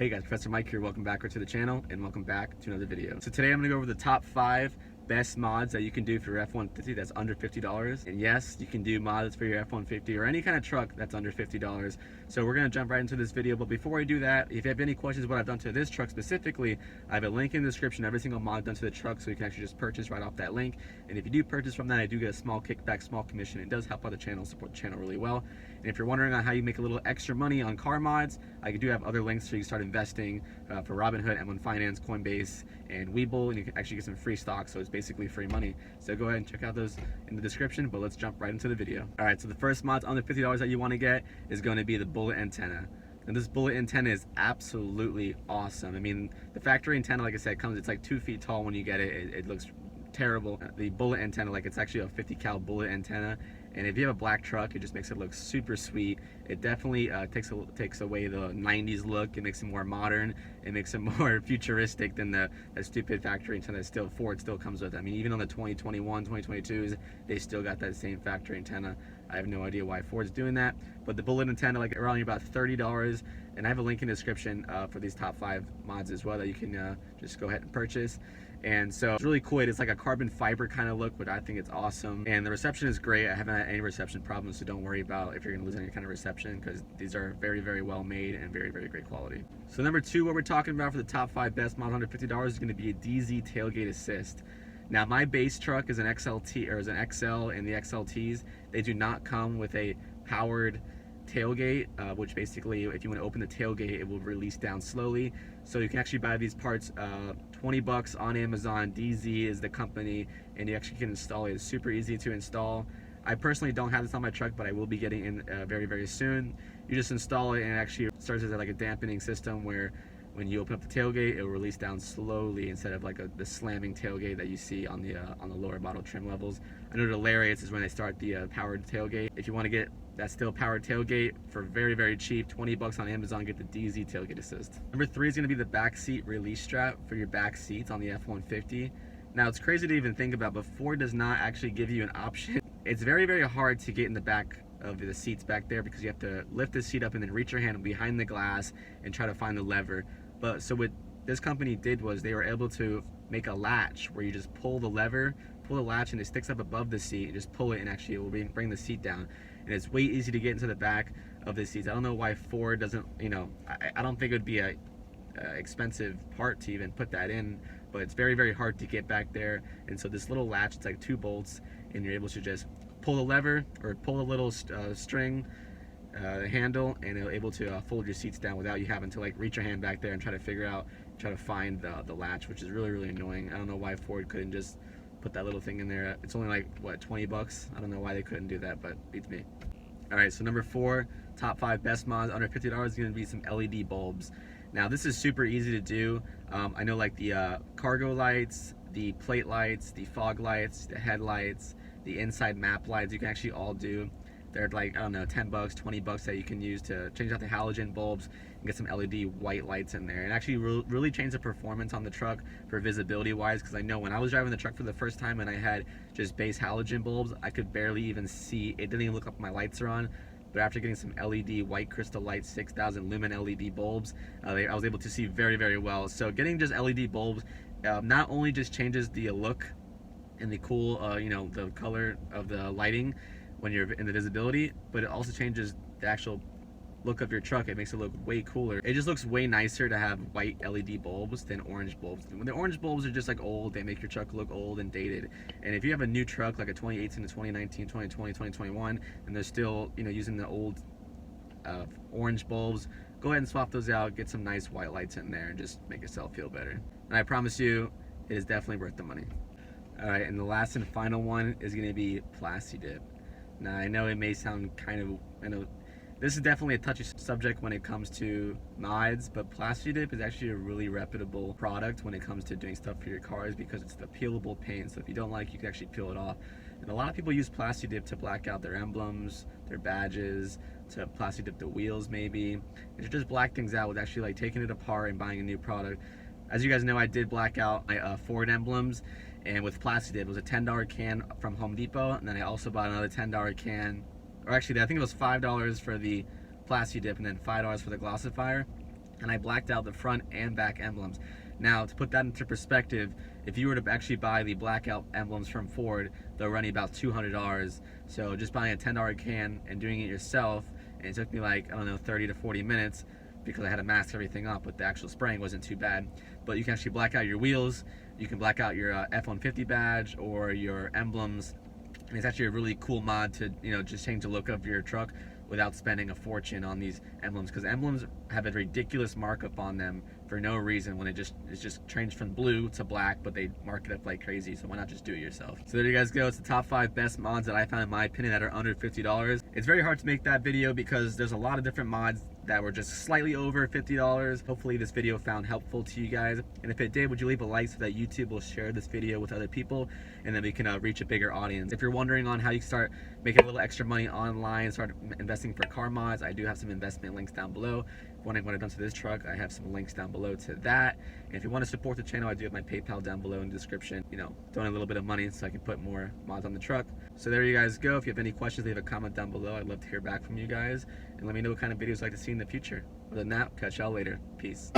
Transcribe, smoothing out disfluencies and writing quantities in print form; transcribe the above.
Hey guys, Professor Mike here. Welcome back to the channel and welcome back to another video. So today I'm going to go over the top 5 best mods that you can do for your F150 that's under $50. And yes, you can do mods for your F150 or any kind of truck that's under $50. So we're going to jump right into this video. But before I do that, if you have any questions what I've done to this truck specifically, I have a link in the description, every single mod done to the truck, so you can actually just purchase right off that link. And if you do purchase from that, I do get a small kickback, small commission. It does help out the channel, support the channel really well. And if you're wondering on how you make a little extra money on car mods, I do have other links so you can start investing for Robinhood, M1 Finance, Coinbase, and Webull, and you can actually get some free stock, so it's basically free money. So go ahead and check out those in the description, but let's jump right into the video. All right, so the first mods under $50 that you want to get is going to be the bullet antenna. And this bullet antenna is absolutely awesome. I mean, the factory antenna, like I said, it's like 2 feet tall when you get it. It looks terrible. The bullet antenna, like it's actually a 50 cal bullet antenna, and if you have a black truck, it just makes it look super sweet. It definitely takes away the 90s look. It makes it more modern. It makes it more futuristic than that stupid factory antenna that Ford still comes with. I mean, even on the 2021, 2022s, they still got that same factory antenna. I have no idea why Ford's doing that, but the bullet antenna, like around about $30, and I have a link in the description for these top 5 mods as well that you can just go ahead and purchase. And so it's really cool. It's like a carbon fiber kind of look, but I think it's awesome. And the reception is great. I haven't had any reception problems, so don't worry about if you're gonna lose any kind of reception, because these are very, very well made and very, very great quality. So number 2, what we're talking about for the top 5 best mods under $50 is gonna be a DZ Tailgate Assist. Now my base truck is an XLT, or is an XL, and the XLTs, they do not come with a powered tailgate, which basically if you want to open the tailgate, it will release down slowly. So you can actually buy these parts 20 bucks on Amazon. DZ is the company, and you actually can install it. It's super easy to install. I personally don't have this on my truck, but I will be getting in very, very soon. You just install it, and it actually starts as like a dampening system where when you open up the tailgate, it will release down slowly instead of like the slamming tailgate that you see on the lower model trim levels. I know the Lariats is when they start the powered tailgate. If you want to get that still powered tailgate for very, very cheap, 20 bucks on Amazon, get the DZ Tailgate Assist. Number 3 is going to be the back seat release strap for your back seats on the F150. Now it's crazy to even think about, but Ford does not actually give you an option. It's very, very hard to get in the back of the seats back there, because you have to lift the seat up and then reach your hand behind the glass and try to find the lever. But so what this company did was they were able to make a latch where you just pull the lever, pull the latch, and it sticks up above the seat, and just pull it, and actually it will bring the seat down. And it's way easy to get into the back of the seats. I don't know why Ford doesn't, I don't think it would be a expensive part to even put that in, but it's very, very hard to get back there. And so this little latch, it's like 2 bolts, and you're able to just pull the lever or pull the little string handle, and it'll able to fold your seats down without you having to like reach your hand back there and try to find the latch, which is really, really annoying. I don't know why Ford couldn't just put that little thing in there. It's only like, what, 20 bucks? I don't know why they couldn't do that, but beats me. All right, so number 4, top 5 best mods under $50 is gonna be some LED bulbs. Now this is super easy to do. I know like the cargo lights, the plate lights, the fog lights, the headlights, the inside map lights, you can actually all do. They're like, I don't know, 10 bucks, 20 bucks that you can use to change out the halogen bulbs and get some LED white lights in there. And actually really change the performance on the truck for visibility wise, because I know when I was driving the truck for the first time and I had just base halogen bulbs, I could barely even see. It didn't even look like my lights are on. But after getting some LED white crystal light 6,000 lumen LED bulbs, I was able to see very, very well. So getting just LED bulbs not only just changes the look and the cool, the color of the lighting when you're in the visibility, but it also changes the actual look of your truck. It makes it look way cooler. It just looks way nicer to have white LED bulbs than orange bulbs. When the orange bulbs are just like old, they make your truck look old and dated. And if you have a new truck like a 2018 to 2019, 2020, 2021, and they're still using the old orange bulbs, go ahead and swap those out, get some nice white lights in there, and just make yourself feel better. And I promise you, it is definitely worth the money. All right, and the last and final one is gonna be Plasti-Dip. Now I know it may sound this is definitely a touchy subject when it comes to mods, but Plasti-Dip is actually a really reputable product when it comes to doing stuff for your cars, because it's the peelable paint. So if you don't like, you can actually peel it off. And a lot of people use Plasti-Dip to black out their emblems, their badges, to Plasti-Dip the wheels maybe. And to just black things out with actually like taking it apart and buying a new product. As you guys know, I did black out my Ford emblems, and with Plasti-Dip, it was a $10 can from Home Depot, and then I also bought another $10 can, or actually I think it was $5 for the Plasti-Dip and then $5 for the glossifier. and I blacked out the front and back emblems. Now, to put that into perspective, if you were to actually buy the blackout emblems from Ford, they'll run you about $200. So just buying a $10 can and doing it yourself, and it took me like, I don't know, 30 to 40 minutes because I had to mask everything up, but the actual spraying wasn't too bad. But you can actually black out your wheels, you can black out your F150 badge or your emblems, and it's actually a really cool mod to, you know, just change the look of your truck without spending a fortune on these emblems, because emblems have a ridiculous markup on them for no reason when it's just changed from blue to black, but they mark it up like crazy. So why not just do it yourself? So there you guys go. It's the top 5 best mods that I found, in my opinion, that are under $50. It's very hard to make that video because there's a lot of different mods that were just slightly over $50. Hopefully this video found helpful to you guys, and if it did, would you leave a like so that YouTube will share this video with other people, and then we can reach a bigger audience. If you're wondering on how you can start making a little extra money online, start investing for car mods, I do have some investment links down below. Wondering what I've done to this truck, I have some links down below to that. And if you want to support the channel, I do have my PayPal down below in the description. You know, donate a little bit of money so I can put more mods on the truck. So there you guys go. If you have any questions, leave a comment down below. I'd love to hear back from you guys, and let me know what kind of videos you'd like to see in the future. Other than that, catch y'all later. Peace.